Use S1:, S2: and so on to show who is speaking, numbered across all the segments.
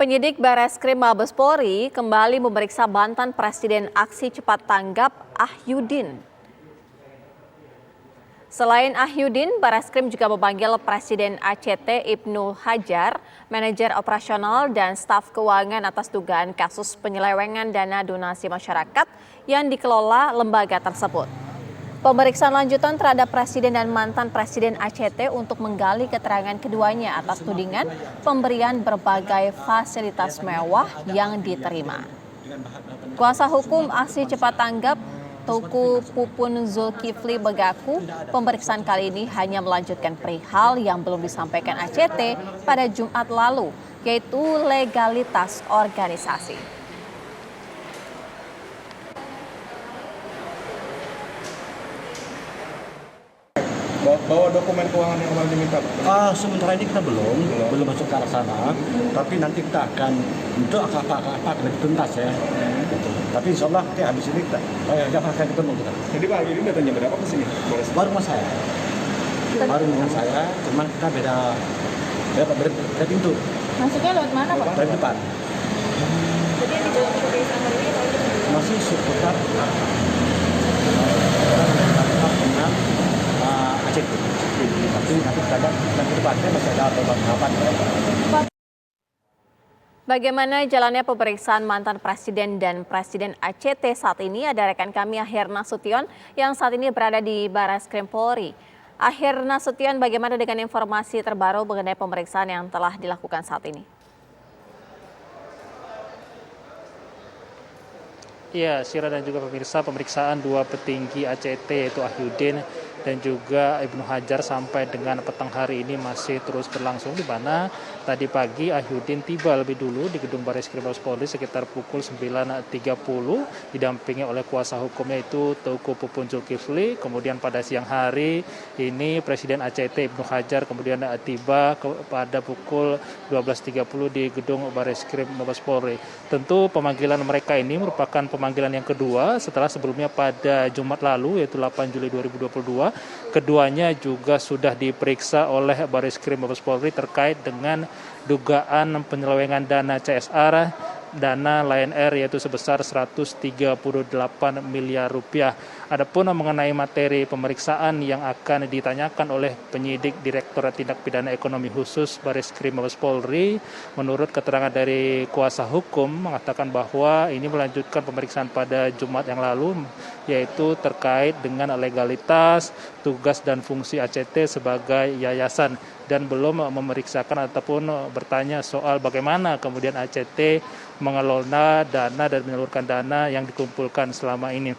S1: Penyidik Bareskrim Mabes Polri kembali memeriksa mantan Presiden Aksi Cepat Tanggap Ahyudin. Selain Ahyudin, Bareskrim juga memanggil Presiden ACT Ibnu Hajar, manajer operasional dan staf keuangan atas dugaan kasus penyelewengan dana donasi masyarakat yang dikelola lembaga tersebut. Pemeriksaan lanjutan terhadap Presiden dan mantan Presiden ACT untuk menggali keterangan keduanya atas tudingan pemberian berbagai fasilitas mewah yang diterima. Kuasa hukum Aksi Cepat Tanggap Teuku Pupun Zulkifli mengaku pemeriksaan kali ini hanya melanjutkan perihal yang belum disampaikan ACT pada Jumat lalu, yaitu legalitas organisasi.
S2: Bawa dokumen keuangan yang kemarin diminta, Pak?
S3: Sementara ini kita belum masuk ke arah sana, tapi nanti kita akan untuk apa lebih tuntas ya. Gitu. Tapi insya Allah habis ini kita akan ketemu kita.
S2: Jadi Pak ini datangnya berapa ke sini?
S3: Baru dengan saya, cuman kita beda pintu.
S4: Masuknya lewat mana, Pak?
S3: Dari depan.
S4: Jadi yang dibawa ke pemeriksaan hari ini
S3: Masih seputar dengan ACT. Tapi nanti kita lihat ke depannya masih ada tahapan.
S1: Bagaimana jalannya pemeriksaan mantan Presiden dan Presiden ACT saat ini? Ada rekan kami Akhir Nasution yang saat ini berada di Bareskrim Polri. Akhir Nasution, bagaimana dengan informasi terbaru mengenai pemeriksaan yang telah dilakukan saat ini?
S5: Iya, Syira dan juga pemirsa, pemeriksaan dua petinggi ACT yaitu Ahyudin dan juga Ibnu Hajar sampai dengan petang hari ini masih terus berlangsung, di mana tadi pagi Ahyudin tiba lebih dulu di gedung Bareskrim Mabes Polri sekitar pukul 9.30 didampingi oleh kuasa hukumnya itu Teuku Pupun Zulkifli. Kemudian pada siang hari ini Presiden ACT Ibnu Hajar kemudian tiba pada pukul 12.30 di gedung Bareskrim Mabes Polri. Tentu pemanggilan mereka ini merupakan pemanggilan yang kedua setelah sebelumnya pada Jumat lalu yaitu 8 Juli 2022 keduanya juga sudah diperiksa oleh Bareskrim Mabes Polri terkait dengan dugaan penyelewengan dana CSR, dana Lion Air yaitu sebesar 138 miliar rupiah. Adapun mengenai materi pemeriksaan yang akan ditanyakan oleh penyidik Direktorat Tindak Pidana Ekonomi Khusus Bareskrim Mabes Polri, menurut keterangan dari kuasa hukum mengatakan bahwa ini melanjutkan pemeriksaan pada Jumat yang lalu, yaitu terkait dengan legalitas, tugas dan fungsi ACT sebagai yayasan, dan belum memeriksakan ataupun bertanya soal bagaimana kemudian ACT mengelola dana dan menyalurkan dana yang dikumpulkan selama ini.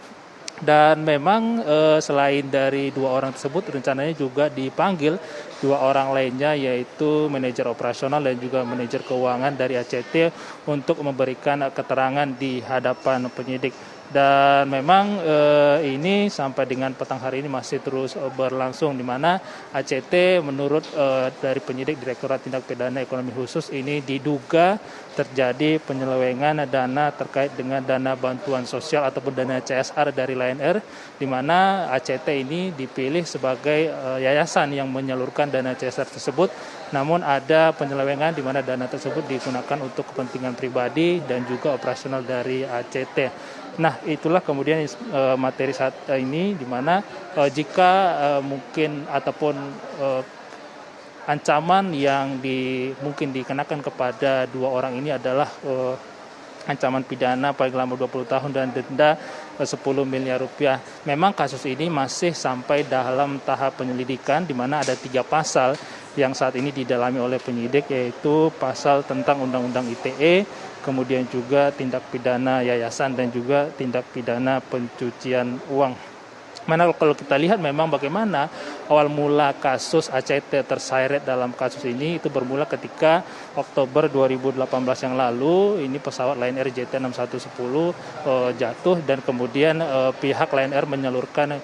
S5: Dan memang selain dari dua orang tersebut rencananya juga dipanggil dua orang lainnya yaitu manajer operasional dan juga manajer keuangan dari ACT untuk memberikan keterangan di hadapan penyidik. Dan memang ini sampai dengan petang hari ini masih terus berlangsung, di mana ACT menurut dari penyidik Direktorat Tindak Pidana Ekonomi Khusus ini diduga terjadi penyelewengan dana terkait dengan dana bantuan sosial ataupun dana CSR dari Lion Air, di mana ACT ini dipilih sebagai yayasan yang menyalurkan dana CSR tersebut. Namun ada penyelewengan di mana dana tersebut digunakan untuk kepentingan pribadi dan juga operasional dari ACT. Nah, itulah kemudian materi saat ini, di mana jika mungkin ataupun ancaman yang mungkin dikenakan kepada dua orang ini adalah ancaman pidana paling lama 20 tahun dan denda 10 miliar rupiah. Memang kasus ini masih sampai dalam tahap penyelidikan, di mana ada 3 pasal yang saat ini didalami oleh penyidik, yaitu pasal tentang Undang-Undang ITE, kemudian juga tindak pidana yayasan dan juga tindak pidana pencucian uang. Mana kalau kita lihat memang bagaimana awal mula kasus ACT terseret dalam kasus ini itu bermula ketika Oktober 2018 yang lalu ini pesawat Lion Air JT6110 jatuh, dan kemudian pihak Lion Air menyalurkan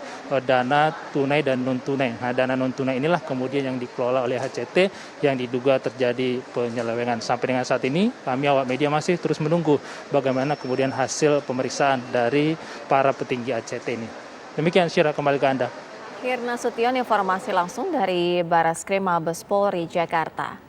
S5: dana tunai dan non tunai. Nah, dana non tunai inilah kemudian yang dikelola oleh ACT yang diduga terjadi penyelewengan. Sampai dengan saat ini kami awak media masih terus menunggu bagaimana kemudian hasil pemeriksaan dari para petinggi ACT ini. Demikian, Syira, kembali ke Anda.
S1: Akhir Nasution, informasi langsung dari Bareskrim Mabes Polri, Jakarta.